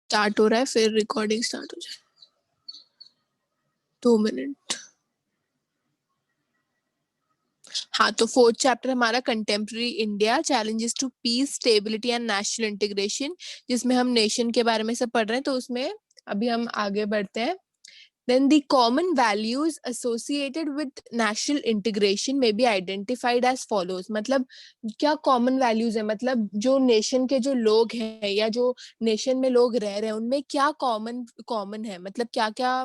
Start हो रहा है, फिर रिकॉर्डिंग स्टार्ट हो जाए। 2 मिनट। हाँ, तो फोर्थ चैप्टर हमारा contemporary India, challenges to peace, stability and national integration, जिसमें हम नेशन के बारे में सब पढ़ रहे हैं। तो उसमें अभी हम आगे बढ़ते हैं। Then the common values associated with national integration may be identified as follows। मतलब क्या common values है, मतलब जो नेशन के जो लोग हैं या जो नेशन में लोग रह रहे हैं उनमें क्या कॉमन है, मतलब क्या क्या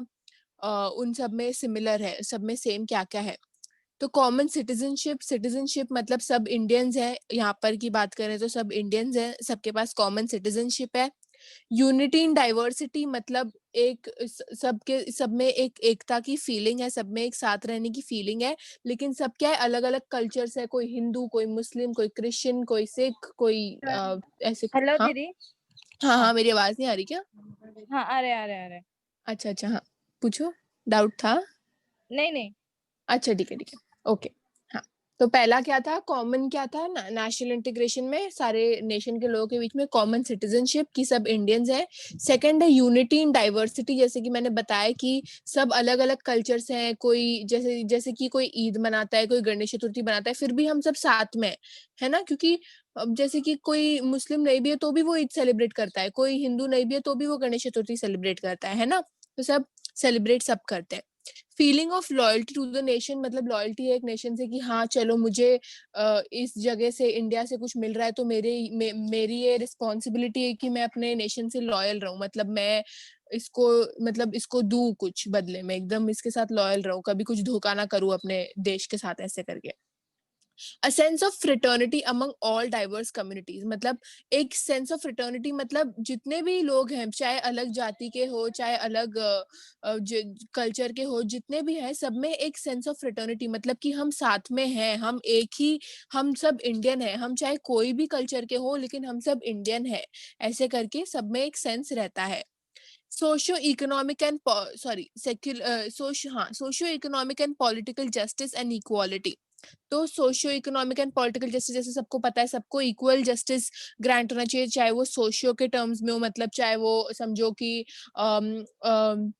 उन सब में सिमिलर है, सब में सेम क्या क्या है। तो कॉमन सिटीजनशिप मतलब सब इंडियंस हैं, यहाँ पर की बात करें तो सब इंडियंस हैं, सबके पास कॉमन सिटीजनशिप है। यूनिटी इन डाइवर्सिटी मतलब एक सबके सब में एक एकता की फीलिंग है, सब में एक साथ रहने की फीलिंग है, लेकिन सब क्या है, अलग अलग कल्चर्स है, कोई हिंदू, कोई मुस्लिम, कोई क्रिश्चियन, कोई सिख, कोई ऐसे। हेलो हाँ दीदी। हाँ, मेरी आवाज नहीं आ रही क्या? हाँ, आ रहे। अच्छा, हाँ पूछो, डाउट था? नहीं। अच्छा ठीक है, ओके। हाँ, तो पहला क्या था, कॉमन क्या था नेशनल इंटीग्रेशन में, सारे नेशन के लोगों के बीच में कॉमन सिटीजनशिप की सब इंडियंस हैं। सेकंड है यूनिटी इन डाइवर्सिटी, जैसे कि मैंने बताया कि सब अलग अलग कल्चर्स हैं, कोई जैसे जैसे कि कोई ईद मनाता है, कोई गणेश चतुर्थी मनाता है, फिर भी हम सब साथ में है ना, क्योंकि अब जैसे कि कोई मुस्लिम नहीं भी है तो भी वो ईद सेलिब्रेट करता है, कोई हिंदू नहीं भी है तो भी वो गणेश चतुर्थी सेलिब्रेट करता है ना, तो सब सेलिब्रेट सब करते हैं। Feeling of loyalty to the nation, मतलब लॉयल्टी है एक नेशन से कि हाँ चलो मुझे इस जगह से, इंडिया से कुछ मिल रहा है, तो मेरी ये रिस्पॉन्सिबिलिटी है कि मैं अपने नेशन से लॉयल रहूं, मतलब मैं इसको मतलब इसको दूं कुछ बदले में, एकदम इसके साथ लॉयल रहूं, कभी कुछ धोखा ना करूं अपने देश के साथ, ऐसे करके। A sense of fraternity among all diverse communities, मतलब एक सेंस ऑफ फ्रेटर्निटी मतलब जितने भी लोग हैं, चाहे अलग जाति के हो, चाहे अलग कल्चर के हो, जितने भी हैं सब में एक सेंस ऑफ फ्रेटर्निटी, मतलब कि हम साथ में हैं, हम एक ही, हम सब इंडियन हैं, हम चाहे कोई भी कल्चर के हो लेकिन हम सब इंडियन हैं, ऐसे करके सब में एक सेंस रहता है। Socio economic and sorry secular socio economic and political justice and equality. तो socio economic and political justice, जैसे सबको पता है सबको इक्वल जस्टिस ग्रांट होना चाहिए, चाहे वो सोशियो के टर्म्स में हो, मतलब चाहे वो समझो कि अम, अम,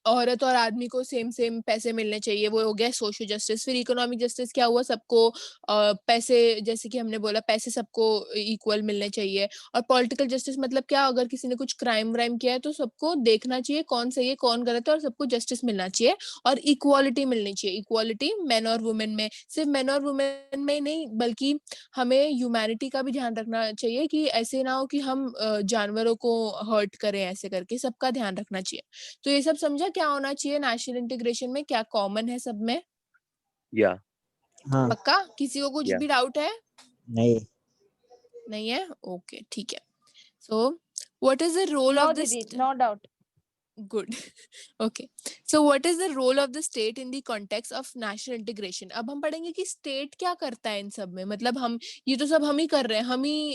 औरत और आदमी को सेम सेम पैसे मिलने चाहिए, वो हो गया सोशल जस्टिस। फिर इकोनॉमिक जस्टिस क्या हुआ, सबको पैसे, जैसे कि हमने बोला पैसे सबको इक्वल मिलने चाहिए। और पॉलिटिकल जस्टिस मतलब क्या, अगर किसी ने कुछ क्राइम व्राइम किया है तो सबको देखना चाहिए कौन सही है कौन गलत है, और सबको जस्टिस मिलना चाहिए। और इक्वालिटी मिलनी चाहिए, इक्वालिटी मेन और वुमेन में, सिर्फ मेन और वुमेन में ही नहीं बल्कि हमें ह्यूमैनिटी का भी ध्यान रखना चाहिए, कि ऐसे ना हो कि हम जानवरों को हर्ट करें, ऐसे करके सबका ध्यान रखना चाहिए। तो ये सब समझा क्या होना चाहिए नेशनल इंटीग्रेशन में, क्या कॉमन है सब में? या हाँ पक्का? किसी को कुछ या भी डाउट है? नहीं नहीं है, ओके ठीक है। So what is the role no of this? दीदी, no doubt. Good. Okay, so what is the role of the state in the context of national integration? अब हम पढ़ेंगे कि स्टेट क्या करता है इन सब में, मतलब हम ये तो सब हम ही कर रहे हैं, हम ही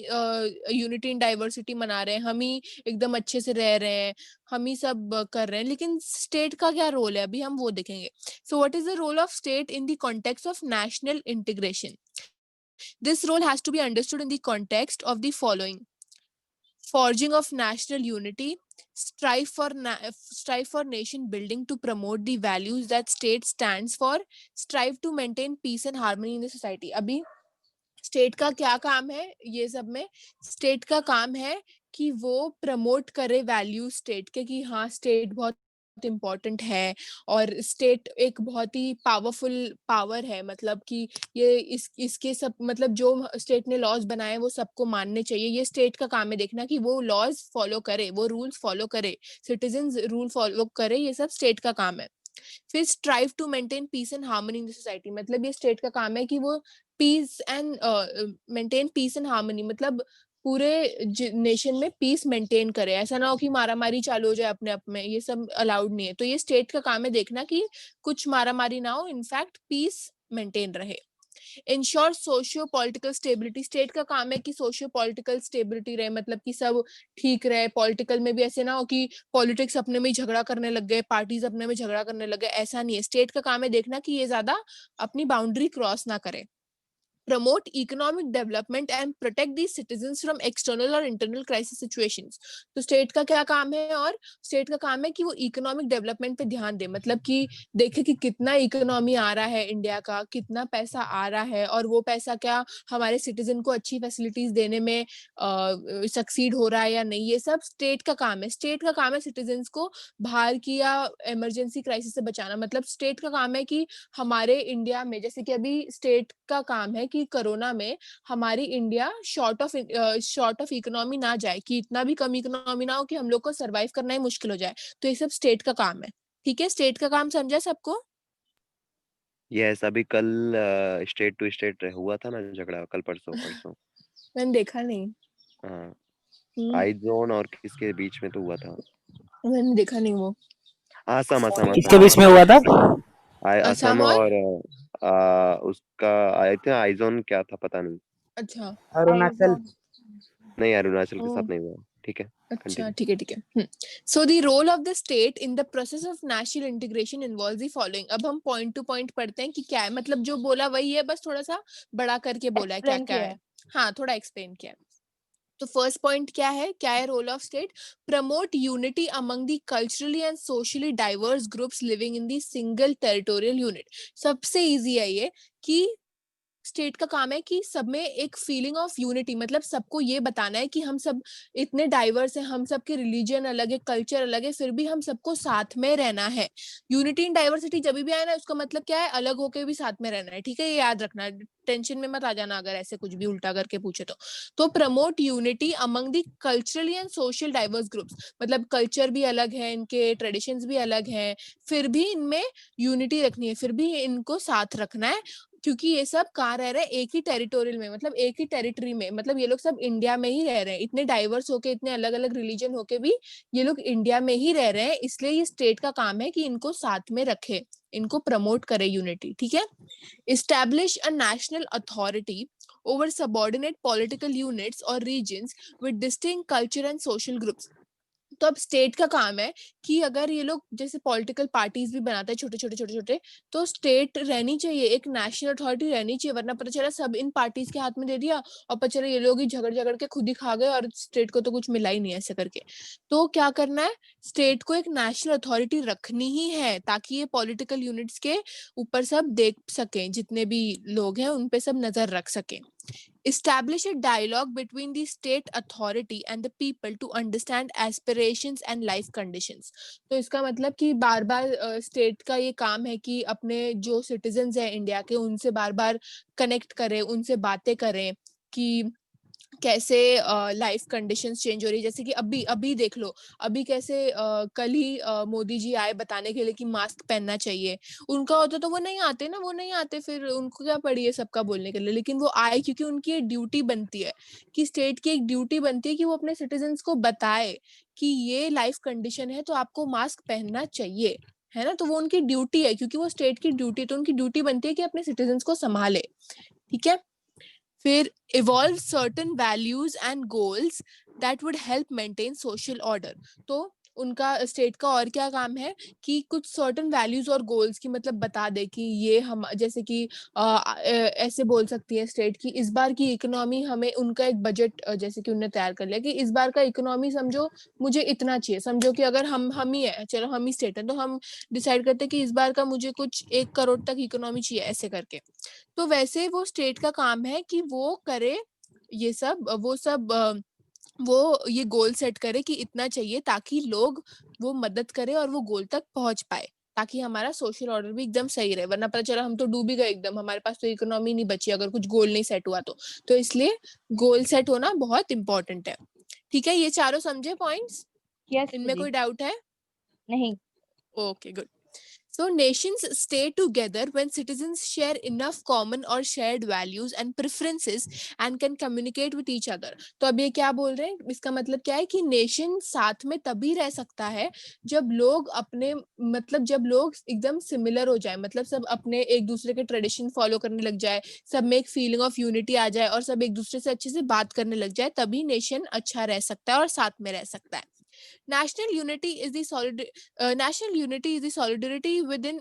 यूनिटी इन डाइवर्सिटी मना रहे हैं, हम ही एकदम अच्छे से रह रहे हैं, हम ही सब कर रहे हैं, लेकिन स्टेट का क्या रोल है अभी हम वो देखेंगे। So what is the role of state in the context of national integration? This role has to be understood in the context of the following: forging of national unity, strive for nation building to promote the values that state stands for, strive to maintain peace and harmony in the society। अभी state का क्या काम है, ये सब में state का काम है कि वो प्रमोट करे वैल्यू स्टेट के, कि हाँ स्टेट बहुत इम्पोर्टेंट है, और स्टेट एक बहुत ही पावरफुल पावर है, मतलब कि ये इसके सब, मतलब जो स्टेट ने लॉज बनाए वो सबको मानने चाहिए, ये स्टेट का काम है देखना कि वो लॉज फॉलो करे, वो रूल्स फॉलो करे, सिटीजन रूल फॉलो करे, ये सब स्टेट का काम है। फिर strive to maintain peace and harmony in the society, मतलब ये स्टेट का काम है कि वो peace and maintain peace and harmony, मतलब पूरे नेशन में पीस मेंटेन करे, ऐसा ना हो कि मारामारी चालू हो जाए अपने आप में, ये सब अलाउड नहीं है। तो ये स्टेट का काम है देखना कि कुछ मारामारी ना हो, इनफैक्ट पीस मेंटेन रहे। Ensure socio political stability, state का काम है कि सोशियो पॉलिटिकल स्टेबिलिटी रहे, मतलब कि सब ठीक रहे, पॉलिटिकल में भी ऐसे ना हो कि पॉलिटिक्स अपने में ही झगड़ा करने लग गए, पार्टीज अपने में झगड़ा करने लग गए, ऐसा नहीं है। स्टेट का काम है देखना कि ये ज्यादा अपनी बाउंड्री क्रॉस ना करे। promote economic development and protect the citizens from external or internal crisis situations। तो स्टेट का क्या काम है? और स्टेट का काम है कि वो इकोनॉमिक डेवलपमेंट पे ध्यान दे, मतलब कि देखे कि कितना इकोनॉमी आ रहा है इंडिया का, कितना पैसा आ रहा है, और वो पैसा क्या हमारे सिटीजन को अच्छी फैसिलिटीज देने में सक्सीड हो रहा है या नहीं। ये सब स्टेट का काम है। स्टेट का काम है सिटीजन्स को बाहर की या इमरजेंसी क्राइसिस से बचाना। मतलब स्टेट का काम है कि हमारे इंडिया में, जैसे कि अभी स्टेट का काम है कि कोरोना में हमारी इंडिया शॉर्ट ऑफ इकोनॉमी ना जाए, कि इतना भी कम इकोनॉमी ना हो कि हम लोग को सरवाइव करना ही मुश्किल हो जाए। तो ये सब स्टेट का काम है। ठीक है, स्टेट का काम समझा सबको? यस, अभी कल स्टेट टू स्टेट हुआ था ना झगड़ा, कल परसों परसों। मैंने देखा नहीं। हाँ, हम्म, आई जोन और किसके बीच में तो हुआ था। मैंने देखा नहीं वो। असम असम किसके असम बीच में असम हुआ था? असम असम और और उसका आई थिंक आई जोन क्या था पता नहीं। अच्छा। अरुणाचल। नहीं, अरुणाचल के ओ, साथ नहीं हुआ। ठीक है, अच्छा, कंटिन्यू। ठीक है, ठीक है। So the role of the state in the process of national integration involves the following. अब हम पॉइंट टू पॉइंट पढ़ते हैं कि क्या है, मतलब जो बोला वही है, बस थोड़ा सा बड़ा करके बोला है क्या एक्सप्लेन क्या किया है। है। हाँ, थोड़ा एक्सप्लेन किया है। तो फर्स्ट पॉइंट क्या है? क्या है role of state? Promote unity among the culturally and socially diverse groups living in the single territorial unit. सबसे इजी है ये कि स्टेट का काम है कि सब में एक फीलिंग ऑफ यूनिटी, मतलब सबको ये बताना है कि हम सब इतने डाइवर्स हैं, हम सबके रिलीजन अलग है, कल्चर अलग है, फिर भी हम सबको साथ में रहना है। यूनिटी इन डाइवर्सिटी जब भी आए ना, उसका मतलब क्या है? अलग होके भी साथ में रहना है। ठीक है, ये याद रखना है, टेंशन में मत आ जाना अगर ऐसे कुछ भी उल्टा करके पूछे तो promote unity among the culturally and social diverse groups, मतलब कल्चर भी अलग है, इनके ट्रेडिशंस भी अलग हैं, फिर भी इनमें यूनिटी रखनी है, फिर भी इनको साथ रखना है, क्योंकि ये सब कहाँ रह रहे हैं? एक ही टेरिटोरियल में, मतलब एक ही टेरिटरी में, मतलब ये लोग सब इंडिया में ही रह रहे हैं। इतने डाइवर्स होके, इतने अलग अलग रिलीजन होके भी ये लोग इंडिया में ही रह रहे हैं, इसलिए ये स्टेट का काम है कि इनको साथ में रखे, इनको प्रमोट करे यूनिटी। ठीक है। Establish a national authority over subordinate political units or regions with distinct culture and social groups। तो अब स्टेट का काम है कि अगर ये लोग जैसे पॉलिटिकल पार्टीज भी बनाते हैं छोटे छोटे छोटे छोटे, तो स्टेट रहनी चाहिए, एक नेशनल अथॉरिटी रहनी चाहिए, वरना पता चला सब इन पार्टीज के हाथ में दे दिया और पता चला ये लोग ही झगड़ झगड़ के खुद ही खा गए और स्टेट को तो कुछ मिला ही नहीं ऐसे करके। तो क्या करना है? स्टेट को एक नेशनल अथॉरिटी रखनी ही है, ताकि ये पॉलिटिकल यूनिट्स के ऊपर सब देख सकें, जितने भी लोग हैं उन पे सब नजर रख सकें। Establish a dialogue between the state authority and the people to understand aspirations and life conditions। तो इसका मतलब कि बार बार स्टेट का ये काम है कि अपने जो सिटीजन्स हैं इंडिया के, उनसे बार बार कनेक्ट करें, उनसे बातें करें कि कैसे लाइफ कंडीशंस चेंज हो रही है। जैसे कि अभी अभी देख लो, अभी कैसे कल ही मोदी जी आए बताने के लिए कि मास्क पहनना चाहिए। उनका होता तो वो नहीं आते ना, वो नहीं आते, फिर उनको क्या पड़ी है सबका बोलने के लिए, लेकिन वो आए क्योंकि उनकी एक ड्यूटी बनती है, कि स्टेट की एक ड्यूटी बनती है कि वो अपने सिटीजन्स को बताए कि ये लाइफ कंडीशन है तो आपको मास्क पहनना चाहिए, है ना। तो वो उनकी ड्यूटी है, क्योंकि वो स्टेट की ड्यूटी, तो उनकी ड्यूटी बनती है कि अपने सिटीजन्स को संभाले। ठीक है। फिर evolve certain values and goals that would help maintain social order। तो उनका स्टेट का और क्या काम है कि कुछ सर्टेन वैल्यूज और गोल्स की मतलब बता दे कि ये हम, जैसे कि ऐसे बोल सकती है स्टेट की इस बार की इकोनॉमी, हमें उनका एक बजट जैसे कि उन्होंने तैयार कर लिया कि इस बार का इकोनॉमी समझो मुझे इतना चाहिए। समझो कि अगर हम ही है, चलो हम ही स्टेट है, तो हम डिसाइड करते हैं कि इस बार का मुझे कुछ 1 करोड़ तक इकोनॉमी चाहिए ऐसे करके। तो वैसे वो स्टेट का काम है कि वो करे ये सब, वो ये गोल सेट करे कि इतना चाहिए, ताकि लोग वो मदद करे और वो गोल तक पहुंच पाए, ताकि हमारा सोशल ऑर्डर भी एकदम सही रहे, वरना पता चला हम तो डूब ही गए एकदम, हमारे पास तो इकोनॉमी नहीं बची अगर कुछ गोल नहीं सेट हुआ तो इसलिए गोल सेट होना बहुत इंपॉर्टेंट है। ठीक है, ये चारों समझे पॉइंट्स? यस इनमें दीदी। कोई डाउट है? नहीं। Okay, good. So nations stay together when citizens share enough common or shared values and preferences and can communicate with each other। तो अब ये क्या बोल रहे हैं? इसका मतलब क्या है कि नेशन साथ में तभी रह सकता है जब लोग अपने, मतलब जब लोग एकदम सिमिलर हो जाए, मतलब सब अपने एक दूसरे के ट्रेडिशन फॉलो करने लग जाए, सब में एक फीलिंग ऑफ यूनिटी आ जाए और सब एक दूसरे से अच्छे से बात करने लग जाए, तभी नेशन अच्छा रह सकता है और साथ में रह सकता है। National unity is the solidarity within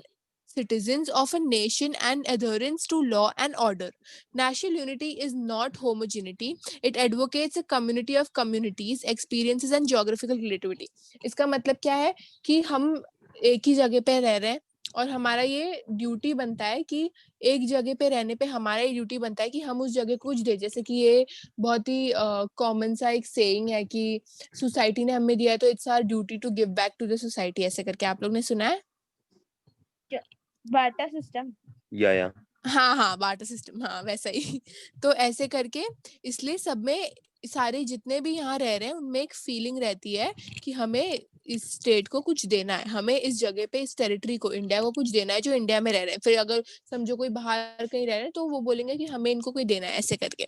citizens of a nation and adherence to law and order. National unity is not homogeneity. It advocates a community of communities, experiences and geographical relativity. इसका मतलब क्या है कि हम एक ही जगह पे रह रहे हैं और हमारा ये ड्यूटी बनता है कि एक जगह पे रहने पे हमारा ये ड्यूटी बनता है कि हम उस जगह को कुछ दे, जैसे कि ये बहुत ही कॉमन सा एक सेइंग है कि सोसाइटी ने हमें दिया है तो it's our duty to give back to the society, ऐसे करके आप लोग ने सुना है? Barter system. या हाँ बार्टर सिस्टम, हाँ वैसा ही। तो ऐसे करके इसलिए सब में सारे जितने भी यहाँ रह रहे हैं उनमें एक फीलिंग रहती है कि हमें इस स्टेट को कुछ देना है, हमें इस जगह पे इस टेरिटरी को, इंडिया को कुछ देना है जो इंडिया में रह रहे हैं। फिर अगर समझो कोई बाहर कहीं रह रहे हैं तो वो बोलेंगे कि हमें इनको कोई देना है, ऐसे करके।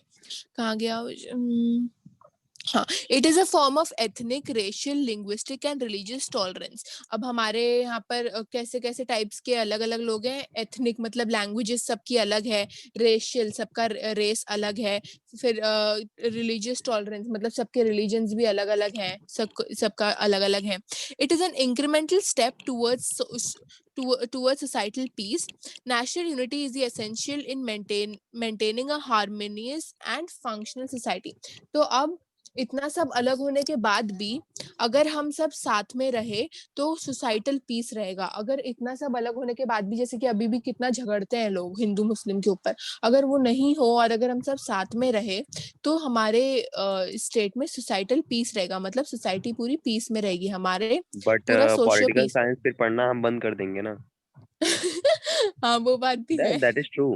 कहाँ गया? हाँ, it is a form of ethnic, racial, linguistic and religious tolerance. अब हमारे यहाँ पर कैसे कैसे टाइप्स के अलग अलग लोग हैं। एथनिक मतलब लैंग्वेजेस सबकी अलग है, रेशियल सबका रेस अलग है, फिर रिलीजियस टॉलरेंस मतलब सबके रिलीजन्स भी अलग अलग हैं, सबका अलग अलग है। It is an incremental step towards societal peace. National unity is the essential in maintaining a harmonious and functional society. तो अब इतना सब अलग होने के बाद भी अगर हम सब साथ में रहे तो सोसाइटल पीस रहेगा। अगर इतना सब अलग होने के बाद भी, जैसे कि अभी भी कितना झगड़ते हैं लोग हिंदू मुस्लिम के ऊपर, अगर वो नहीं हो और अगर हम सब साथ में रहे तो हमारे स्टेट में सोसाइटल पीस रहेगा, मतलब सोसाइटी पूरी पीस में रहेगी, हमारे बट पूरा सोशियो पॉलिटिकल पीस। साइंस फिर पढ़ना हम बंद कर देंगे ना। हाँ वो बात भी है। That is true.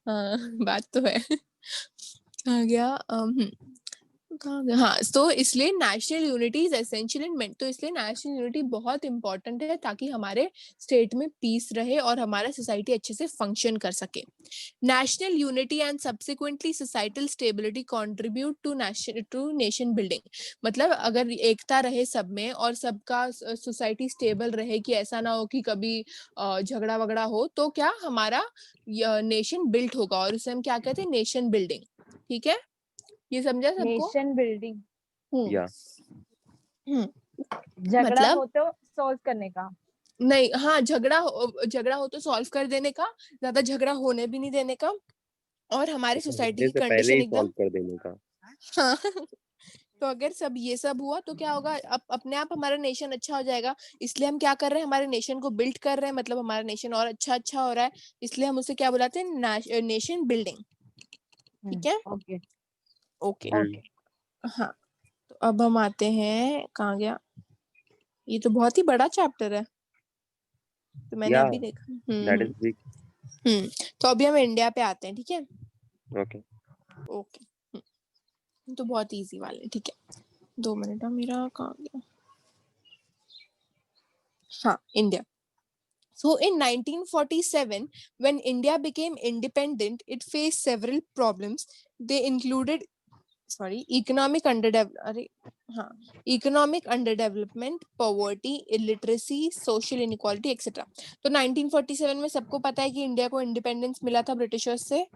हाँ बात तो है। कहाँ गया? कहाँ गया? हाँ, तो इसलिए नेशनल यूनिटी इज एसेंशियल इन तो इसलिए नेशनल यूनिटी बहुत इंपॉर्टेंट है ताकि हमारे स्टेट में पीस रहे और हमारा सोसाइटी अच्छे से फंक्शन कर सके। National unity and subsequently societal stability contribute to nation building. मतलब अगर एकता रहे सब में और सबका सोसाइटी स्टेबल रहे कि ऐसा ना हो कि कभी झगड़ा वगड़ा हो, तो क्या हमारा नेशन बिल्ट होगा, और उसे हम क्या कहते हैं? Nation building. ठीक है, ये समझा सबको? Nation building. हम्म या हम्म झगड़ा मतलब हो तो सॉल्व करने का। नहीं, हाँ झगड़ा हो तो सॉल्व कर देने का, ज्यादा झगड़ा होने भी नहीं देने का, और हमारी सोसाइटी होने की से पहले कंडीशन ही सॉल्व एकदम। कर देने का। हाँ तो अगर सब ये सब हुआ तो क्या होगा? अपने आप हमारा नेशन अच्छा हो जाएगा। इसलिए हम क्या कर रहे हैं? हमारे नेशन को बिल्ड कर रहे हैं, मतलब हमारा नेशन और अच्छा अच्छा हो रहा है, इसलिए हम उसे क्या बुलाते हैं? Nation building. ठीक है, ओके ओके। ओके। हाँ, तो अब हम आते हैं, कहाँ गया? ये तो बहुत ही बड़ा चैप्टर है, तो मैंने या अभी देखा। That is big. तो अभी हम इंडिया पे आते हैं, ठीक है? ओके। ओके, तो बहुत इजी वाले हैं, ठीक है। 2 मिनट, मेरा कहाँ गया? हाँ, India. So in 1947, when India became independent, it faced several problems. They included, economic underdevelopment, poverty, illiteracy, social inequality, etc. तो 1947 में सबको पता है कि इंडिया को इंडिपेंडेंस मिला था ब्रिटिशर्स से,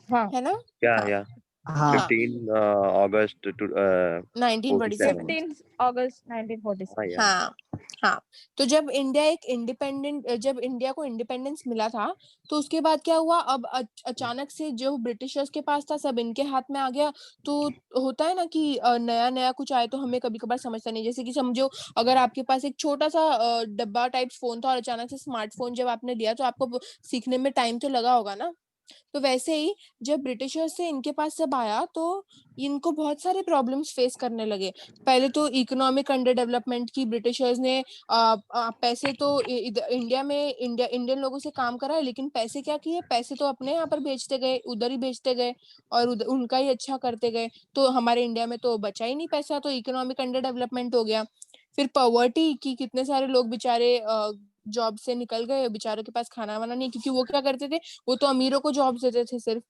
हाँ है ना? या हाँ या हाँ 15 अगस्त 1947 में। 15 अगस्त 1947। हाँ या हाँ हाँ, तो जब इंडिया को इंडिपेंडेंस मिला था तो उसके बाद क्या हुआ? अब अचानक से जो ब्रिटिशर्स के पास था सब इनके हाथ में आ गया। तो होता है ना कि नया नया कुछ आए तो हमें कभी कभार समझता नहीं। जैसे कि समझो, अगर आपके पास एक छोटा सा डब्बा टाइप फोन था और अचानक से स्मार्टफोन जब आपने लिया तो आपको सीखने में टाइम तो लगा होगा ना। तो वैसे ही जब ब्रिटिशर्स से इनके पास सब आया तो इनको बहुत सारे प्रॉब्लम्स फेस करने लगे। पहले तो इकोनॉमिक अंडर डेवलपमेंट की ब्रिटिशर्स ने पैसे तो इंडियन लोगों से काम कराए, लेकिन पैसे क्या किए? पैसे तो अपने यहाँ पर बेचते गए, उधर ही बेचते गए और उनका ही अच्छा करते गए। तो हमारे इंडिया में तो बचा ही नहीं पैसा, तो इकोनॉमिक अंडर डेवलपमेंट हो गया। फिर पॉवर्टी की, कितने सारे लोग बेचारे जॉब से निकल गए, बेचारों के पास खाना वाना नहीं, क्योंकि वो क्या करते थे? वो तो अमीरों को जॉब देते थे सिर्फ।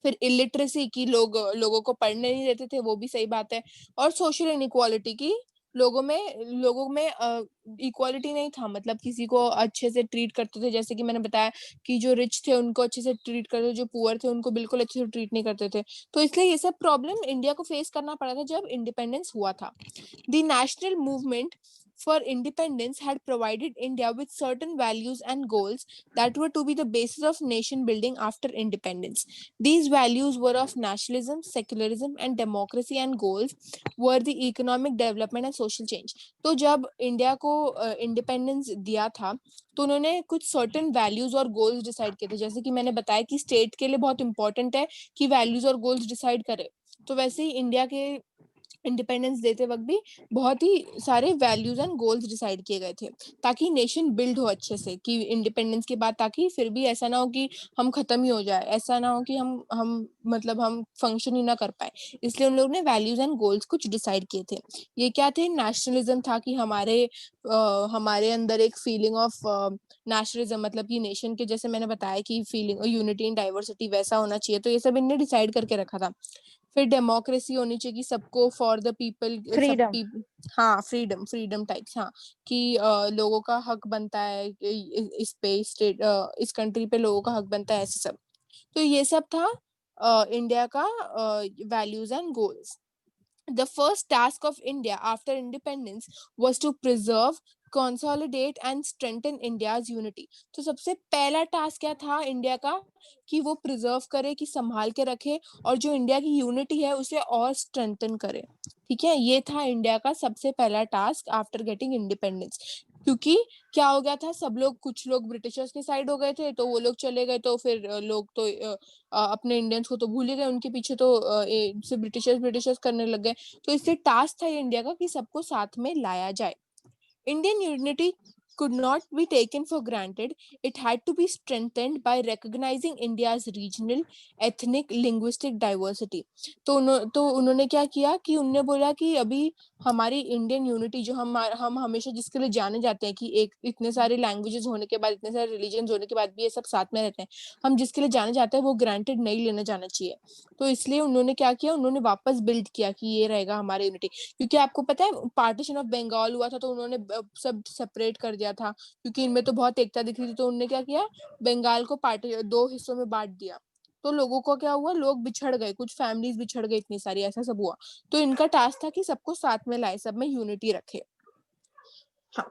फिर इलिटरेसी की, लोगों को पढ़ने नहीं देते थे, वो भी सही बात है। और सोशल इनइक्वालिटी की, लोगों में इक्वालिटी नहीं था, मतलब किसी को अच्छे से ट्रीट करते थे। जैसे कि मैंने बताया कि जो रिच थे उनको अच्छे से ट्रीट करते थे, जो पुअर थे उनको बिल्कुल अच्छे से ट्रीट नहीं करते थे। तो इसलिए ये सब प्रॉब्लम इंडिया को फेस करना पड़ा था जब इंडिपेंडेंस हुआ था। The national movement for independence had provided India with certain values and goals that were to be the basis of nation building after independence. These values were of nationalism, secularism, and democracy, and goals were the economic development and social change. तो जब India को independence दिया था तो उन्होंने कुछ certain values और goals decide किए थे, जैसे कि मैंने बताया कि स्टेट के लिए बहुत इंपॉर्टेंट है कि वैल्यूज और गोल्स डिसाइड करे, तो वैसे ही इंडिया के इंडिपेंडेंस देते वक्त भी बहुत ही सारे वैल्यूज एंड गोल्स डिसाइड किए गए थे ताकि नेशन बिल्ड हो अच्छे से, कि इंडिपेंडेंस के बाद ताकि फिर भी ऐसा ना हो कि हम खत्म ही हो जाए, ऐसा ना हो कि हम मतलब हम फंक्शन ही ना कर पाए, इसलिए उन लोगों ने वैल्यूज एंड गोल्स कुछ डिसाइड किए थे। ये क्या थे? नेशनलिज्म था कि हमारे अंदर एक फीलिंग ऑफ नेशनलिज्म, मतलब कि नेशन के, जैसे मैंने बताया कि फीलिंग यूनिटी इन डाइवर्सिटी वैसा होना चाहिए, तो ये सब इनने डिसाइड करके रखा था। फिर डेमोक्रेसी होनी चाहिए कि सबको फॉर द पीपल, फ्रीडम। हाँ फ्रीडम टाइप्स, हाँ कि लोगों का हक बनता है इस पे स्टेट, इस कंट्री पे लोगों का हक बनता है, ऐसे सब। तो ये सब था इंडिया का values and goals. The first task of India after independence was to preserve, consolidate and strengthen India's unity. तो सबसे पहला टास्क क्या था इंडिया का? कि वो प्रिजर्व करे, कि संभाल के रखे, और जो इंडिया की यूनिटी है उसे और स्ट्रेंथन करे। ठीक है, ये था इंडिया का सबसे पहला टास्क आफ्टर गेटिंग इंडिपेंडेंस। क्योंकि क्या हो गया था, सब लोग, कुछ लोग ब्रिटिशर्स के साइड हो गए थे तो वो लोग चले गए, तो फिर लोग तो अपने इंडियंस को तो भूल ही गए, उनके पीछे तो सिर्फ ब्रिटिशर्स करने लग गए। तो इससे टास्क था इंडिया का कि सबको साथ में लाया जाए। Indian unity could not be taken for granted. It had to be strengthened by recognizing India's regional, ethnic, linguistic diversity. तो उन्होंने क्या किया कि उन्होंने बोला कि अभी हमारी इंडियन यूनिटी जो हम हमेशा जिसके लिए जाने जाते हैं कि एक इतने सारे लैंग्वेजेस होने के बाद, इतने सारे रिलीजन होने के बाद भी ये सब साथ में रहते हैं, हम जिसके लिए जाने जाते हैं वो ग्रांटेड नहीं लेने जाना चाहिए। तो इसलिए उन्होंने क्या किया, उन्होंने वापस बिल्ड किया कि ये रहेगा हमारी यूनिटी। क्योंकि आपको पता है पार्टीशन ऑफ बंगाल हुआ था तो उन्होंने सब सेपरेट कर दिया था, क्योंकि इनमें तो बहुत एकता दिख रही थी, तो उन्होंने क्या किया, बंगाल को पार्टी दो हिस्सों में बांट दिया। तो लोगों को क्या हुआ, लोग बिछड़ गए, कुछ फैमिलीज बिछड़ गई इतनी सारी, ऐसा सब हुआ। तो इनका टास्क था कि सबको साथ में लाए, सब में यूनिटी रखे। हाँ,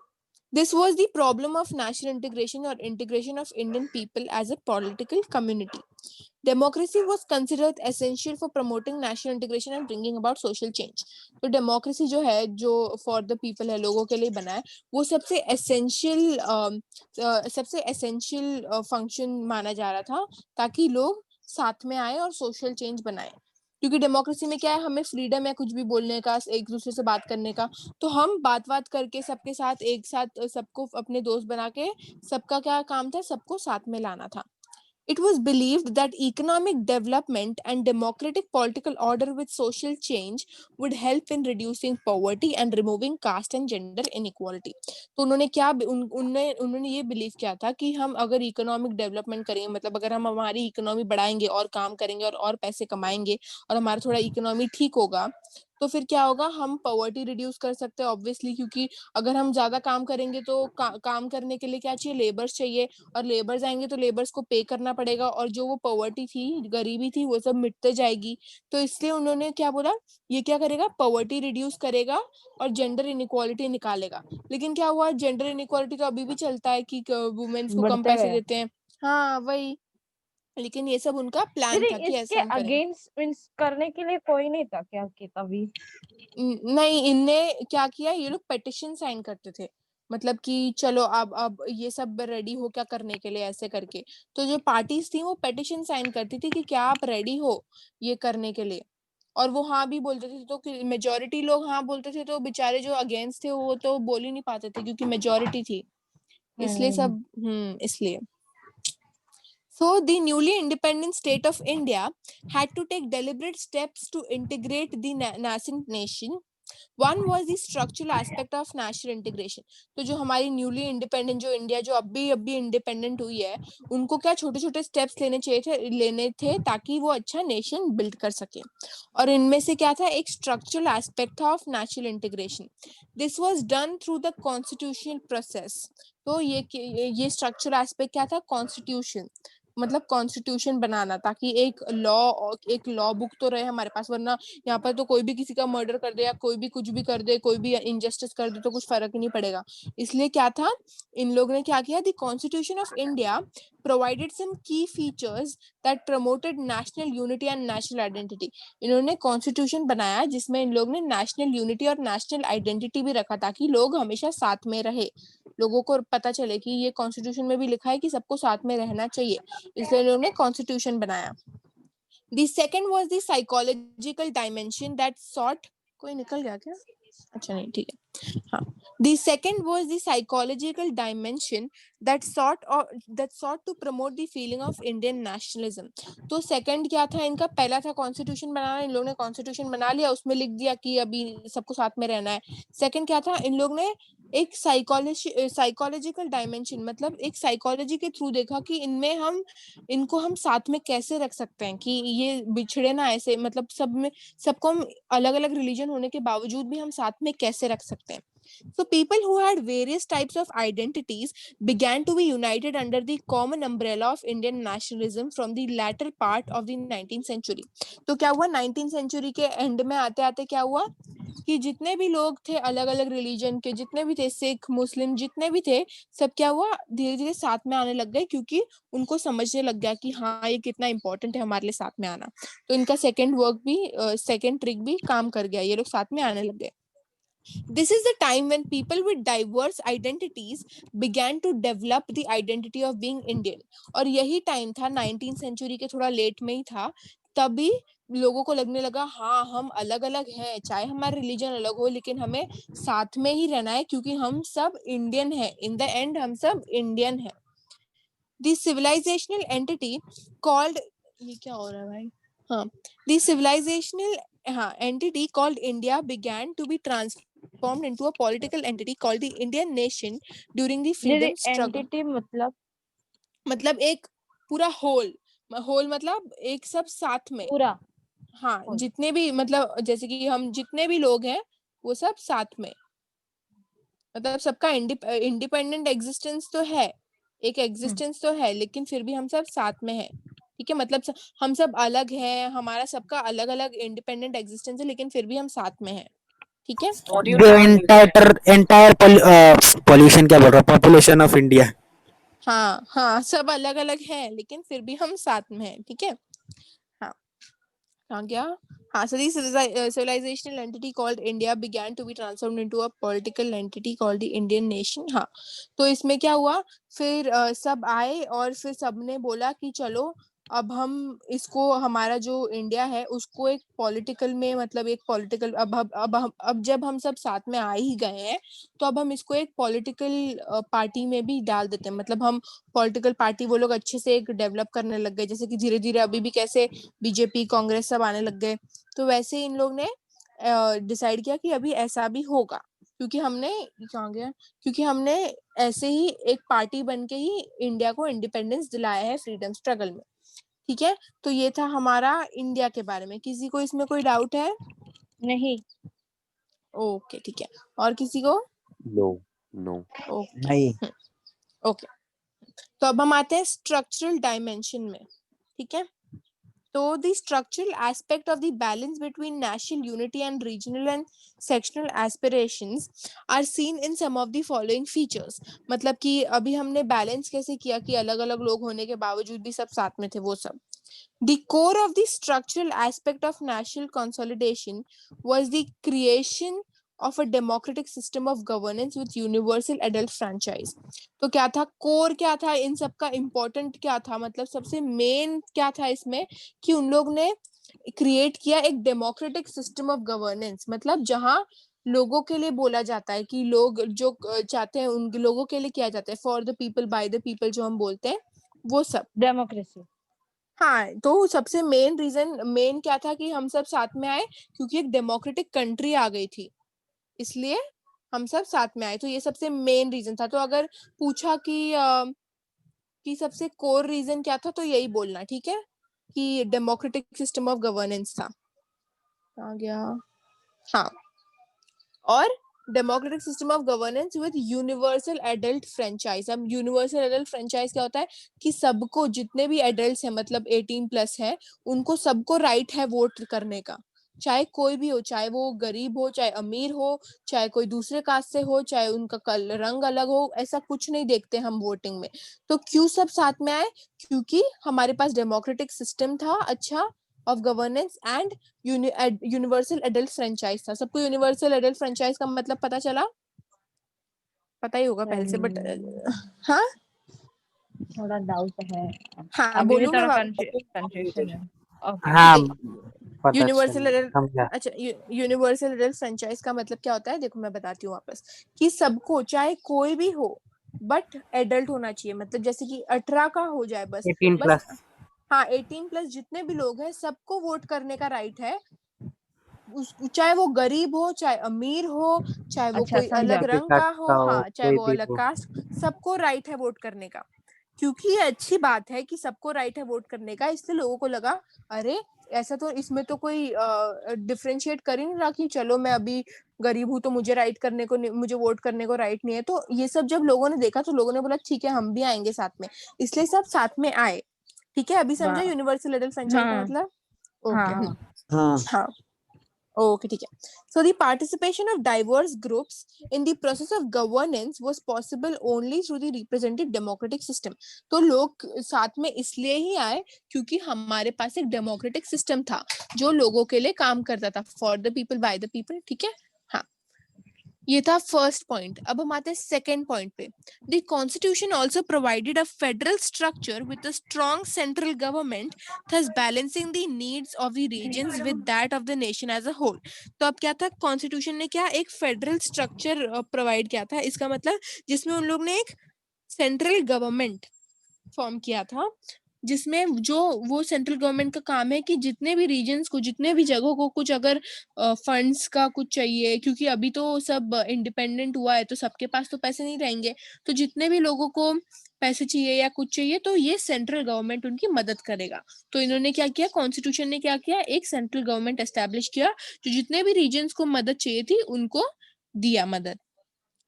this was the problem of national integration or integration of Indian people as a political community. Democracy was considered essential for promoting national integration and bringing about social change. तो डेमोक्रेसी जो है, जो for the people है, लोगों के लिए बना है, वो सबसे एसेंशियल फंक्शन माना जा रहा था ताकि लोग साथ में आए और सोशल चेंज बनाए। क्योंकि डेमोक्रेसी में क्या है, हमें फ्रीडम है कुछ भी बोलने का, एक दूसरे से बात करने का, तो हम बात करके सबके साथ एक साथ सबको अपने दोस्त बना के, सबका क्या काम था, सबको साथ में लाना था। It was believed that economic development and democratic political order with social change would help in reducing poverty and removing caste and gender inequality. तो उन्होंने क्या उन्होंने ये बिलीव किया था कि हम अगर इकोनॉमिक डेवलपमेंट करेंगे, मतलब अगर हम हमारी इकोनॉमी बढ़ाएंगे और काम करेंगे और पैसे कमाएंगे और हमारा थोड़ा इकोनॉमी ठीक होगा, तो फिर क्या होगा, हम पॉवर्टी रिड्यूस कर सकते हैं ऑब्वियसली, क्योंकि अगर हम ज्यादा काम करेंगे तो काम करने के लिए क्या चाहिए, लेबर्स चाहिए, और लेबर्स आएंगे तो लेबर्स को पे करना पड़ेगा, और जो वो पॉवर्टी थी, गरीबी थी, वो सब मिटते जाएगी। तो इसलिए उन्होंने क्या बोला, ये क्या करेगा, पॉवर्टी रिड्यूस करेगा और जेंडर इनइक्वालिटी निकालेगा। लेकिन क्या हुआ, जेंडर इनइक्वालिटी तो अभी भी चलता है कि वुमेन्स को कम बढ़ते पैसे गए। देते हैं। हाँ वही, लेकिन ये सब उनका प्लान फिर था कि इसके ऐसा हम करें। अगेंस्ट मीन्स करने के लिए कोई नहीं था क्या कि तभी? नहीं, इनने क्या किया, ये लोग पेटिशन साइन करते थे, मतलब कि चलो अब ये सब रेडी हो क्या करने के लिए, ऐसे करके। तो जो पार्टीज थी वो पेटिशन साइन करती थी कि क्या आप रेडी हो ये करने के लिए, और वो हाँ भी बोलते थे, तो मेजोरिटी लोग हाँ बोलते थे, तो बेचारे जो अगेंस्ट थे वो तो बोल ही नहीं पाते थे क्योंकि मेजोरिटी थी, इसलिए सब इसलिए। So, the newly independent state of India had to take deliberate steps to integrate the nascent nation. One was the structural aspect of national integration. तो जो हमारी न्यूली इंडिपेंडेंट जो इंडिया जो अभी इंडिपेंडेंट हुई है, उनको क्या छोटे छोटे स्टेप्स लेने थे ताकि वो अच्छा नेशन बिल्ड कर सके, और इनमें से क्या था, एक स्ट्रक्चरल एस्पेक्ट था of national integration. This was done through the constitutional process. तो ये स्ट्रक्चरल एस्पेक्ट क्या था, कॉन्स्टिट्यूशन। मतलब कॉन्स्टिट्यूशन बनाना, ताकि एक लॉ बुक तो रहे हमारे पास, वरना यहाँ पर तो कोई भी किसी का मर्डर कर दे या कोई भी कुछ भी कर दे, कोई भी इनजस्टिस कर दे तो कुछ फर्क ही नहीं पड़ेगा। इसलिए क्या था, इन लोग ने क्या किया, the constitution of India provided some key features that promoted national unity and national identity. इन्होंने कॉन्स्टिट्यूशन बनाया जिसमें इन लोग ने नेशनल यूनिटी और नेशनल आइडेंटिटी भी रखा, ताकि लोग हमेशा साथ में रहे, लोगों को पता चले कि ये कॉन्स्टिट्यूशन में भी लिखा है कि सबको साथ में रहना चाहिए, इसलिए इन्होंने कॉन्स्टिट्यूशन बनाया। The second was the psychological dimension that sought, कोई निकल गया क्या? अच्छा नहीं, ठीक है, हाँ। The second was the psychological dimension that sought to promote the feeling of Indian nationalism. तो second क्या था इनका, पहला था कॉन्स्टिट्यूशन बनाना, इन लोगों ने कॉन्स्टिट्यूशन बना लिया, उसमें लिख दिया कि अभी सबको साथ में रहना है। सेकंड क्या था, इन लोग ने एक साइकोलॉजिकल डायमेंशन, मतलब एक साइकोलॉजी के थ्रू देखा कि इनको हम साथ में कैसे रख सकते हैं, कि ये बिछड़े ना ऐसे, मतलब सबको हम अलग अलग रिलीजन होने के बावजूद भी हम साथ में कैसे रख सकते हैं। So people who had various types of identities began to be united under the common umbrella of Indian nationalism from the latter part of the 19th century. तो क्या हुआ, 19th century के एंड में आते आते क्या हुआ कि जितने भी लोग थे अलग अलग रिलीजन के, जितने भी थे, सिख मुस्लिम जितने भी थे, सब क्या हुआ, धीरे धीरे साथ में आने लग गए, क्योंकि उनको समझने लग गया कि हाँ ये कितना इंपॉर्टेंट है हमारे लिए साथ में आना। तो इनका सेकेंड ट्रिक भी काम कर गया, ये लोग साथ में आने लग गए। This is the time when people with diverse identities began to develop the identity of being Indian. और यही टाइम था 19th सेंचुरी के थोड़ा लेट में ही था, तभी लोगों को लगने लगा हाँ हम अलग अलग हैं, चाहे हमारा रिलीजन अलग हो लेकिन हमें साथ में ही रहना है, क्योंकि हम सब इंडियन हैं, इन द एंड हम सब इंडियन हैं। The civilizational entity called, ये क्या हो रहा है भाई, हाँ, the civilizational entity called India began to be transformed into a political entity called the Indian nation during the freedom struggle. Entity मतलब एक पूरा होल मतलब एक सब साथ में, पूरा हाँ whole. जितने भी, मतलब जैसे कि हम जितने भी लोग हैं वो सब साथ में, मतलब सबका इंडिपेंडेंट एग्जिस्टेंस तो है, एक एग्जिस्टेंस तो है, लेकिन फिर भी हम सब साथ में हैं, ठीक है, मतलब हम सब अलग हैं, हमारा सबका अलग अलग इंडिपेंडेंट एग्जिस्टेंस है, लेकिन फिर भी हम साथ में हैं, ठीक है। जो एंटायर पॉल्यूशन क्या बोल रहा हूँ, पॉपुलेशन ऑफ इंडिया। हाँ हाँ, सब अलग अलग हैं लेकिन फिर भी हम साथ में हैं, ठीक है। हाँ, कहाँ गया, हाँ, so this civilizational entity called India began to be transformed into a political entity called the Indian nation. हाँ, तो इसमें क्या हुआ, फिर सब आए और फिर सबने बोला कि चलो अब हम इसको, हमारा जो इंडिया है उसको एक पॉलिटिकल में, मतलब एक पॉलिटिकल, अब जब हम सब साथ में आ ही गए हैं तो अब हम इसको एक पॉलिटिकल पार्टी में भी डाल देते हैं, मतलब हम पॉलिटिकल पार्टी वो लोग अच्छे से एक डेवलप करने लग गए, जैसे कि धीरे धीरे अभी भी कैसे बीजेपी कांग्रेस सब आने लग गए, तो वैसे इन लोग ने डिसाइड किया कि अभी ऐसा भी होगा, क्योंकि हमने ऐसे ही एक पार्टी बन के ही इंडिया को इंडिपेंडेंस दिलाया है फ्रीडम स्ट्रगल में, ठीक है। तो ये था हमारा इंडिया के बारे में। किसी को इसमें कोई डाउट है? नहीं। ओके, ठीक है, और किसी को? नो नो ओके, नहीं। ओके, तो अब हम आते हैं स्ट्रक्चरल डायमेंशन में, ठीक है। तो the structural aspect of the balance between national unity and regional and sectional aspirations are seen in some of the following features. मतलब कि अभी हमने बैलेंस कैसे किया कि अलग अलग लोग होने के बावजूद भी सब साथ में थे, वो सब। The core of the structural aspect of national consolidation was the creation of a democratic system of governance with universal adult franchise. तो क्या था कोर, क्या था इन सब का इम्पोर्टेंट, क्या था मतलब सबसे मेन क्या था इसमें, कि उन लोग ने क्रिएट किया एक डेमोक्रेटिक सिस्टम ऑफ गवर्नेंस, मतलब जहां लोगों के लिए बोला जाता है कि लोग जो चाहते हैं उन लोगों के लिए किया जाता है, for the people by the people जो हम बोलते हैं वो सब। डेमोक्रेसी। हाँ, तो सबसे मेन क्या था कि हम सब साथ में आए, क्योंकि एक डेमोक्रेटिक कंट्री आ गई थी, इसलिए हम सब साथ में आए, तो ये सबसे मेन रीजन था। तो अगर पूछा कि सबसे कोर रीजन क्या था, तो यही बोलना, ठीक है, कि डेमोक्रेटिक सिस्टम ऑफ गवर्नेंस था। आ गया, हाँ, और democratic system of governance with universal adult franchise. अब यूनिवर्सल एडल्ट फ्रेंचाइज क्या होता है कि सबको, जितने भी एडल्ट्स हैं मतलब 18+ है, उनको सबको राइट है वोट करने का, चाहे कोई भी हो, चाहे वो गरीब हो, चाहे अमीर हो, चाहे कोई दूसरे कास्ट से हो, चाहे उनका रंग अलग हो, ऐसा कुछ नहीं देखते हम वोटिंग में। तो क्यों सब साथ में आए? क्योंकि हमारे पास डेमोक्रेटिक सिस्टम था अच्छा of governance and universal adult franchise था। सबको यूनिवर्सल एडल्ट फ्रेंचाइज का मतलब पता चला? पता ही होगा पहले से, बट हाँ थोड़ा डाउट है, हाँ अभी भी बोलूं मैं थोड़ा कंफ्यूजन है। ओके हाँ ठीक है। पता यूनिवर्सल चल एडल्ट, समझा। अच्छा यूनिवर्सल एडल्ट फ्रेंचाइज का मतलब क्या होता है, देखो मैं बताती हूँ वापस, कि सबको चाहे कोई भी हो बट एडल्ट होना चाहिए, मतलब जैसे कि 18 का हो जाए बस 18+। हाँ 18+ जितने भी लोग हैं सबको वोट करने का राइट है, चाहे वो गरीब हो, चाहे अमीर हो, चाहे वो अच्छा कोई समझा। अलग रंग का हो, हाँ चाहे कोई वो भी अलग हो। कास्ट, सबको राइट है वोट करने का। क्योंकि ये अच्छी बात है कि सबको राइट है वोट करने का, इसलिए लोगों को लगा अरे ऐसा तो इसमें तो कोई डिफरेंशिएट कर ही नहीं रहा कि चलो मैं अभी गरीब हूं तो मुझे राइट करने को मुझे वोट करने को राइट नहीं है। तो ये सब जब लोगों ने देखा तो लोगों ने बोला ठीक है हम भी आएंगे साथ में, इसलिए सब साथ में आए। ठीक है, अभी समझा यूनिवर्सल एडल्ट फ्रेंचाइज का हाँ मतलब? ओके हाँ हाँ हाँ okay ठीक है। So the participation of diverse groups in the process of governance was possible only through the representative democratic system। तो लोग साथ में इसलिए ही आए क्योंकि हमारे पास एक डेमोक्रेटिक सिस्टम था जो लोगों के लिए काम करता था, for the people by the people. ठीक है हाँ, ये था फर्स्ट पॉइंट। अब हम आते हैं सेकेंड पॉइंट पे। The constitution also provided a federal structure with a strong central government, thus balancing the needs of the regions with that of the nation as a whole। तो अब क्या था, constitution ने क्या एक फेडरल स्ट्रक्चर प्रोवाइड किया था, इसका मतलब जिसमें उन लोग ने एक सेंट्रल गवर्नमेंट फॉर्म किया था, जिसमें जो वो सेंट्रल गवर्नमेंट का काम है कि जितने भी रीजन्स को, जितने भी जगहों को कुछ अगर फंड्स का कुछ चाहिए, क्योंकि अभी तो सब इंडिपेंडेंट हुआ है तो सबके पास तो पैसे नहीं रहेंगे, तो जितने भी लोगों को पैसे चाहिए या कुछ चाहिए तो ये सेंट्रल गवर्नमेंट उनकी मदद करेगा। तो इन्होंने क्या किया, कॉन्स्टिट्यूशन ने क्या किया, एक सेंट्रल गवर्नमेंट एस्टेब्लिश किया जो जितने भी रीजन्स को मदद चाहिए थी उनको दिया मदद।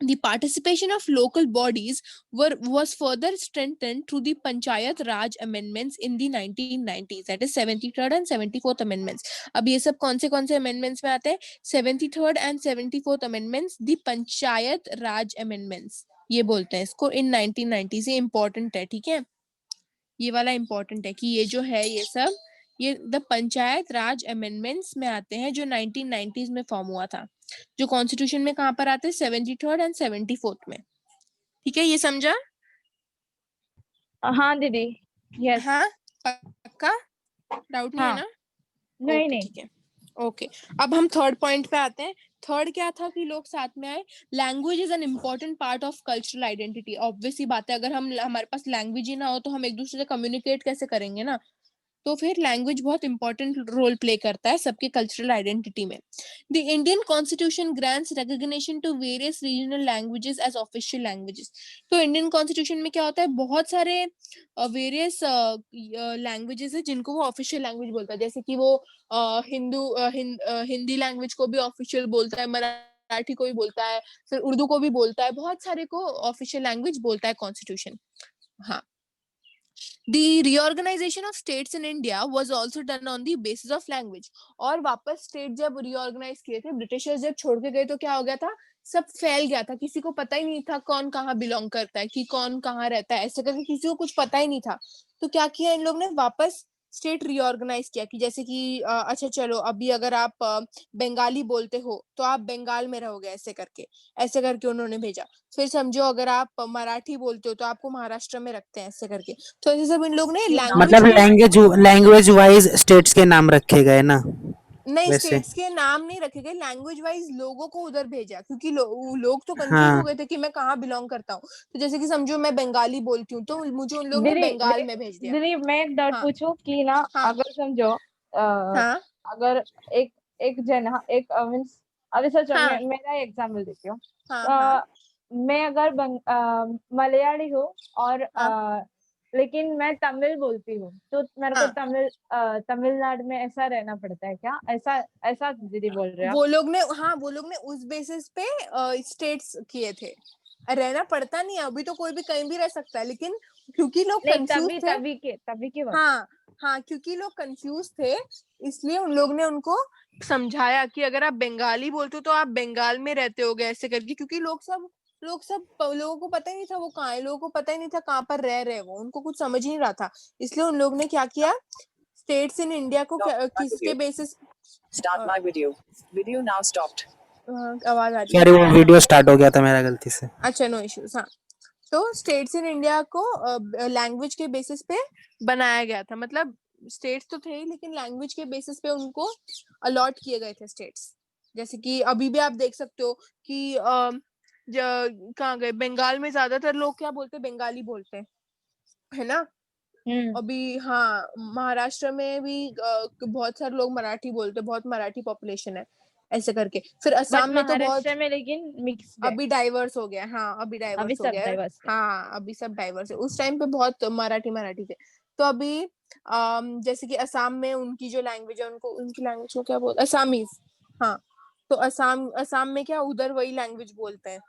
The participation of local bodies was further strengthened through the Panchayat Raj amendments in the 1990s, that is 73rd and 74th amendments। अब ये सब कौन से amendments में आते हैं? 73rd and 74th amendments, the Panchayat Raj amendments ये बोलते हैं इसको, in 1990s। ये important है, ठीक है, ये वाला important है कि ये जो है ये सब ये द पंचायत राज अमेंडमेंट्स में आते हैं जो 1990s में फॉर्म हुआ था, जो कॉन्स्टिट्यूशन में कहाँ पर आते हैं, 73rd एंड 74th में। ठीक है, ये समझा? हाँ दीदी, यस। हाँ पक्का, डाउट नहीं है हाँ ना? नहीं ओके नहीं। ठीक है ओके। अब हम थर्ड पॉइंट पे आते हैं। थर्ड क्या था कि लोग साथ में आए। Language is an important part of cultural identity. Obvious ही बात है, अगर हम हमारे पास लैंग्वेज ही ना हो तो हम एक दूसरे से कम्युनिकेट कैसे करेंगे ना, तो फिर लैंग्वेज बहुत इंपॉर्टेंट रोल प्ले करता है सबके कल्चरल आइडेंटिटी में। The Indian constitution grants recognition to various regional languages as official languages. तो इंडियन कॉन्स्टिट्यूशन में क्या होता है, बहुत सारे वेरियस लैंग्वेजेस है जिनको वो ऑफिशियल लैंग्वेज बोलता है, जैसे कि वो हिंदी लैंग्वेज को भी ऑफिशियल बोलता है, मराठी को भी बोलता है, फिर उर्दू को भी बोलता है, बहुत सारे को ऑफिशियल लैंग्वेज बोलता है कॉन्स्टिट्यूशन। हाँ, The reorganization of states in India was also done on the basis of language। और वापस स्टेट जब रीऑर्गेनाइज किए थे, ब्रिटिशर्स जब छोड़ के गए तो क्या हो गया था, सब फैल गया था, किसी को पता ही नहीं था कौन कहाँ बिलोंग करता है, कि कौन कहाँ रहता है, ऐसे करके किसी को कुछ पता ही नहीं था। तो क्या किया इन लोग ने, वापस स्टेट रीऑर्गेनाइज किया कि जैसे कि अच्छा चलो अभी अगर आप बंगाली बोलते हो तो आप बंगाल में रहोगे, ऐसे करके उन्होंने भेजा। फिर समझो अगर आप मराठी बोलते हो तो आपको महाराष्ट्र में रखते हैं, ऐसे करके। तो ऐसे सब इन लोग ने ये लैंग्वेज मतलब को, लैंग्वेज वाइज स्टेट्स के नाम रखे गए ना नहीं वैसे। स्टेट्स के नाम नहीं रखे गए, लैंग्वेज वाइज लोगों को उधर भेजा, क्योंकि लोग तो कंफ्यूज हो हाँ गए थे कि मैं कहाँ बिलोंग करता हूँ। तो जैसे कि समझो मैं बंगाली बोलती हूँ तो मुझे उन लोग ने दीदी बंगाल में भेज दिया। दीदी मैं एक डाउट हाँ पूछूं कि ना, हाँ अगर समझो हाँ अगर एक एक जना एक मीन्स, अभी सोचो हाँ मेरा एग्जाम्पल देती हूँ। हाँ हाँ मैं अगर मलयाली हूँ और हाँ लेकिन मैं तमिल बोलती हूँ, तो मेरे को हाँ तमिलनाडु में ऐसा रहना पड़ता है क्या? ऐसा ऐसा दीदी बोल रहे हैं आप? वो लोग ने उस बेसिस पे स्टेट्स किए थे। रहना पड़ता नहीं है, अभी तो कोई भी कहीं भी रह सकता है, लेकिन क्योंकि लोग नहीं, कंफ्यूज थे। तभी के वक्त। हाँ हाँ, क्योंकि लोग कंफ्यूज थे, इसलिए उन लोग ने उनको समझाया कि अगर आप बंगाली बोलते हो तो आप बंगाल में रहते होगे, ऐसे करके, क्योंकि लोगों को पता ही नहीं था वो कहाँ है, लोगों को पता ही नहीं था कहाँ पर रह रहे हैं वो, उनको कुछ समझ ही नहीं रहा था। इसलिए उन लोग ने क्या किया, स्टेट्स इन इंडिया को किसके basis Start my video. Video now stopped. आवाज आ रही है? सॉरी, वो वीडियो स्टार्ट हो गया था मेरा गलती से। अच्छा, नो इश्यूज। हाँ, तो स्टेट्स इन इंडिया को लैंग्वेज के बेसिस पे बनाया गया था, मतलब स्टेट्स तो थे ही, लेकिन लैंग्वेज के बेसिस पे उनको अलॉट किए गए थे स्टेट्स। जैसे कि अभी भी आप देख सकते हो कि कहाँ गए, बंगाल में ज्यादातर लोग क्या बोलते हैं, बंगाली बोलते हैं, है ना। अभी हाँ, महाराष्ट्र में भी बहुत सारे लोग मराठी बोलते हैं, बहुत मराठी पॉपुलेशन है, ऐसे करके। फिर बट असम में तो बहुत महाराष्ट्र में लेकिन मिक्स है, अभी डाइवर्स हो गया। हाँ, अभी अभी डाइवर्स हो सब गया है। डाइवर्स है। हाँ, अभी सब डाइवर्स है। उस टाइम पे बहुत मराठी थे। तो अभी जैसे कि असम में उनकी जो लैंग्वेज है, उनकी लैंग्वेज को क्या बोलते, असामीज। हाँ, तो असम में क्या, उधर वही लैंग्वेज बोलते हैं।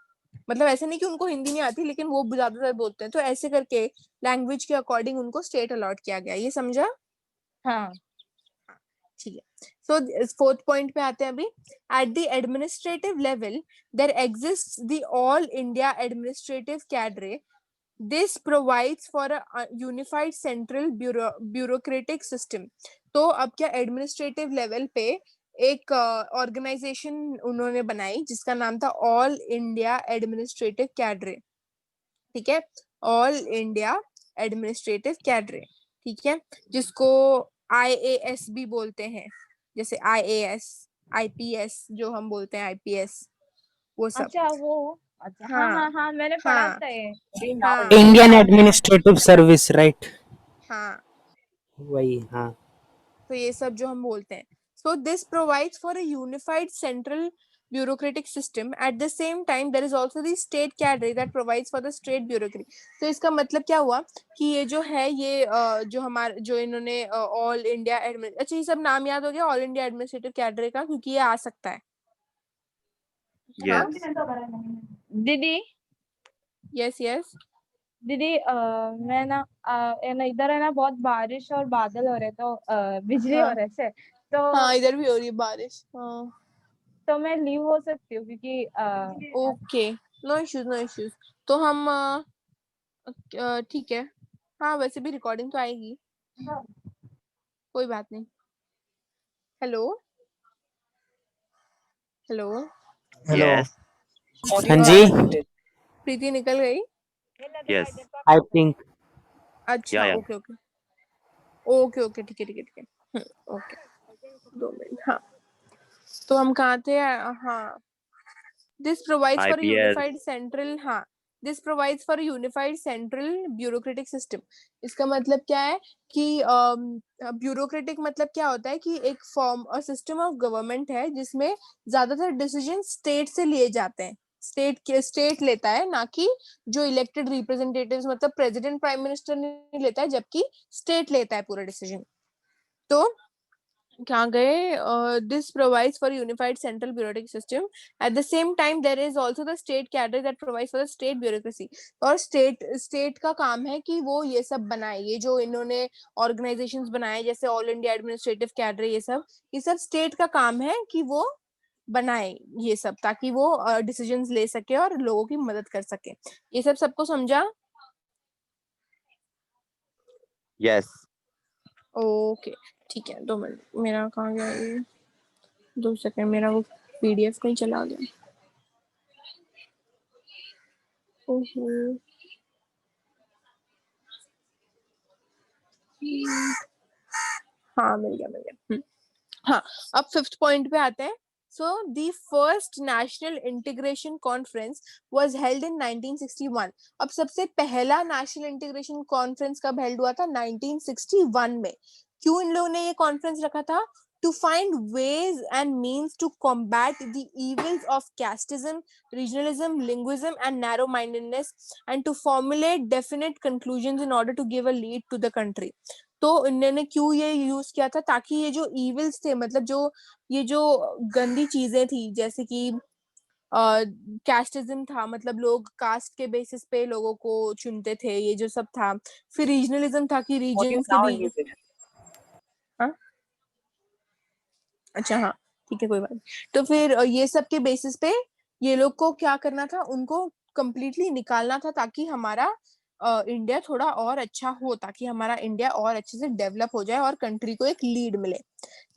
मतलब ऐसे नहीं कि उनको हिंदी नहीं आती, लेकिन वो ज्यादातर बोलते हैं। तो ऐसे करके लैंग्वेज के अकॉर्डिंग उनको स्टेट अलॉट किया गया, ये समझा? हाँ, ठीक है। सो फोर्थ पॉइंट पे आते हैं अभी। At the administrative level there exists the all India administrative cadre. This provides for a unified central bureaucratic system. तो अब क्या, एडमिनिस्ट्रेटिव लेवल पे एक ऑर्गेनाइजेशन उन्होंने बनाई जिसका नाम था ऑल इंडिया एडमिनिस्ट्रेटिव कैडरे। ठीक है, ऑल इंडिया एडमिनिस्ट्रेटिव कैडरे, ठीक है, जिसको IAS भी बोलते हैं, जैसे IAS, IPS जो हम बोलते हैं, IPS, वो सब। अच्छा वो, अच्छा हाँ हाँ हाँ हाँ, मैंने पढ़ा हाँ था ये। हाँ इंडियन एडमिनिस्ट्रेटिव सर्विस, राइट? हाँ, वही, हाँ। तो ये सब जो हम बोलते हैं। So this provides for a unified central bureaucratic system. At the same time there is also the state cadre that provides for the state bureaucracy. तो इसका मतलब क्या हुआ कि ये जो है, ये जो हमारे जो इन्होंने ऑल इंडिया अच्छा, ये सब नाम याद हो गया ऑल इंडिया एडमिनिस्ट्रेटिव कैडरे का, क्योंकि ये आ सकता है। यस दीदी यस यस। दीदी मैं ना इधर है ना, बहुत बारिश और बादल हो रहे, तो बिजली हो हाँ रहे थे, तो हाँ, इधर भी हो रही है बारिश। हाँ, तो मैं लीव हो सकती हूँ क्योंकि okay, no issues no issues. तो हम ठीक है। हाँ, वैसे भी रिकॉर्डिंग तो आएगी, कोई बात नहीं। Hello hello, hello. Yes Audio हाँ जी। muted. प्रीति निकल गई? Yes I think. अच्छा, या ओके ओके ओके ओके, ठीक है ठीक है ठीक है। Okay, 2 minute. हाँ, तो हम कहाँ थे? हाँ, this provides for IPS unified central. हाँ, this provides for unified central bureaucratic system. इसका मतलब क्या है कि ब्यूरोक्रेटिक मतलब क्या होता है कि एक फॉर्म और सिस्टम ऑफ गवर्नमेंट है जिसमें ज्यादातर डिसीजन स्टेट से लिए जाते हैं। स्टेट लेता है, ना कि जो इलेक्टेड रिप्रेजेंटेटिव्स, मतलब प्रेसिडेंट प्राइम मिनिस्टर नहीं लेता है, जबकि स्टेट लेता है पूरा डिसीजन। तो क्या गए, this provides for unified central bureaucratic system. At the same time there is also the state cadre that provides for the state bureaucracy. और स्टेट का काम है कि वो ये सब बनाए, ये जो इन्होंने ऑर्गेनाइजेशंस बनाए जैसे ऑल इंडिया एडमिनिस्ट्रेटिव कैडर, ये सब स्टेट का काम है कि वो बनाए ये सब, ताकि वो डिसीजंस ले सके और लोगों की मदद कर सके। ये सब सबको समझा? यस ओके, ठीक है। 2 मिनट, मेरा कहाँ गया ये? 2 सेकंड, मेरा वो PDF कहीं चला गया। ओहो, हाँ, मिल गया। हाँ, अब फिफ्थ पॉइंट पे आते हैं। So the first national integration conference was held in 1961। अब सबसे पहला नेशनल इंटीग्रेशन कॉन्फ्रेंस कब हेल्ड हुआ था? 1961 में। क्यों इन लोगों ने ये कॉन्फ्रेंस रखा था? to find ways and means to combat the evils of casteism, regionalism, linguism, and narrow-mindedness, and to formulate definite conclusions in order to give a lead to the country. तो इन्होंने क्यों ये यूज किया था, ताकि ये जो evils थे, मतलब जो ये जो गंदी चीजें थी, जैसे कि कैस्टिज्म था, मतलब लोग कास्ट के बेसिस पे लोगों को चुनते थे, ये जो सब था। फिर रीजनलिज्म था कि Audio रीजन से now भी, muted. हाँ अच्छा हाँ ठीक है कोई बात नहीं। तो फिर ये सब के बेसिस पे ये लोग को क्या करना था, उनको कंप्लीटली निकालना था, ताकि हमारा इंडिया थोड़ा और अच्छा हो, ताकि हमारा इंडिया और अच्छे से डेवलप हो जाए और कंट्री को एक लीड मिले।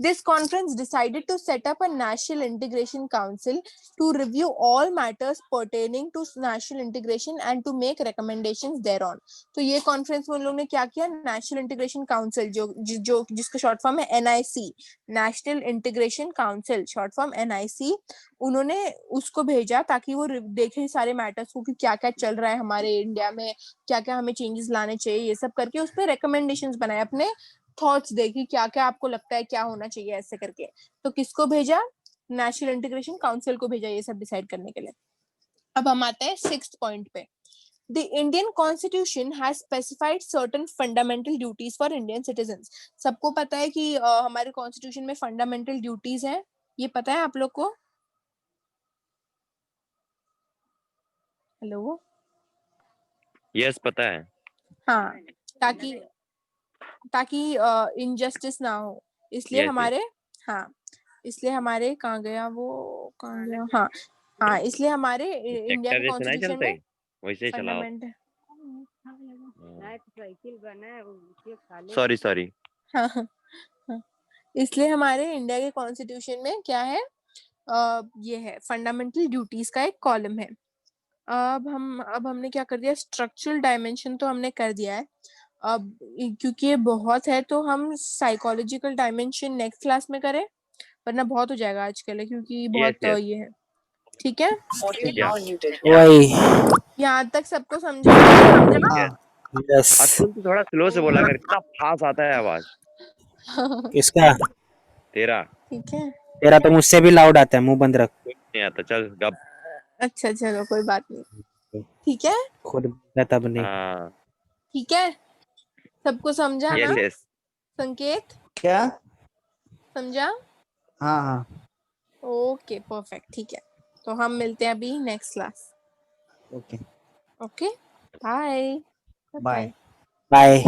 This conference decided to set up a National Integration Council to review all matters pertaining to national integration and to make recommendations thereon. तो ये कॉन्फ्रेंस में उन लोगों ने क्या किया, नेशनल इंटीग्रेशन काउंसिल जो जिसका शॉर्ट फॉर्म है NIC, national integration council short form NIC, उन्होंने उसको भेजा ताकि वो देखे सारे मैटर्स को कि क्या क्या चल रहा है हमारे इंडिया में, क्या क्या हमें चेंजेस लाने चाहिए, ये सब करके उस पर रिकमेंडेशंस बनाए, अपने थॉट्स देखी क्या क्या आपको लगता है क्या होना चाहिए ऐसे करके। तो किसको भेजा, नेशनल इंटीग्रेशन काउंसिल को भेजा ये सब डिसाइड करने के लिए। अब हम आते हैं 6th पॉइंट पे। The Indian Constitution has specified certain fundamental duties for Indian citizens. सबको पता है कि हमारे कॉन्स्टिट्यूशन में फंडामेंटल ड्यूटीज हैं, ये पता है आप लोग को? हेलो, यस पता है। हाँ, ताकि ताकि इनजस्टिस ना हो, इसलिए यस यस हमारे, हाँ इसलिए हमारे, कहाँ गया वो, कहाँ गया, हाँ हाँ, इसलिए हमारे इंडिया ट्रैक्टर के जैसे नहीं कॉन्स्टिट्यूशन चलते में वैसे ही चलाओ। Fundamental, sorry sorry. हाँ हाँ, इसलिए हमारे इंडिया के कॉन्स्टिट्यूशन में क्या है, ये है फंडामेंटल ड्यूटीज का एक कॉलम है। अब हमने क्या कर दिया, स्ट्रक्चरल डायमेंशन तो हमने कर दिया है। अब क्योंकि ये बहुत है तो हम साइकोलॉजिकल डायमेंशन नेक्स्ट क्लास में करें, वरना बहुत हो जाएगा आज के लिए, क्योंकि यस बहुत यस ये है। ठीक है, Audio Yeah. now muted. वही यहाँ तक सबको समझा? हाँ और यस। तुम तो थोड़ा स्लो से बोला कर, इतना फास्ट आता है आवाज किसका? तेरा। ठीक है, तेरा तो मुझसे भी लाउड आता है, मुंह बंद रख। नहीं आता, चल गप। अच्छा चलो कोई बात नहीं, ठीक है खुद बोला तब नहीं। हाँ ठीक है, सबको समझा यस ना? यस संकेत क्या? समझा? हाँ हाँ ओके परफेक्ट, ठीक है, तो हम मिलते हैं अभी next class. Okay okay bye bye bye.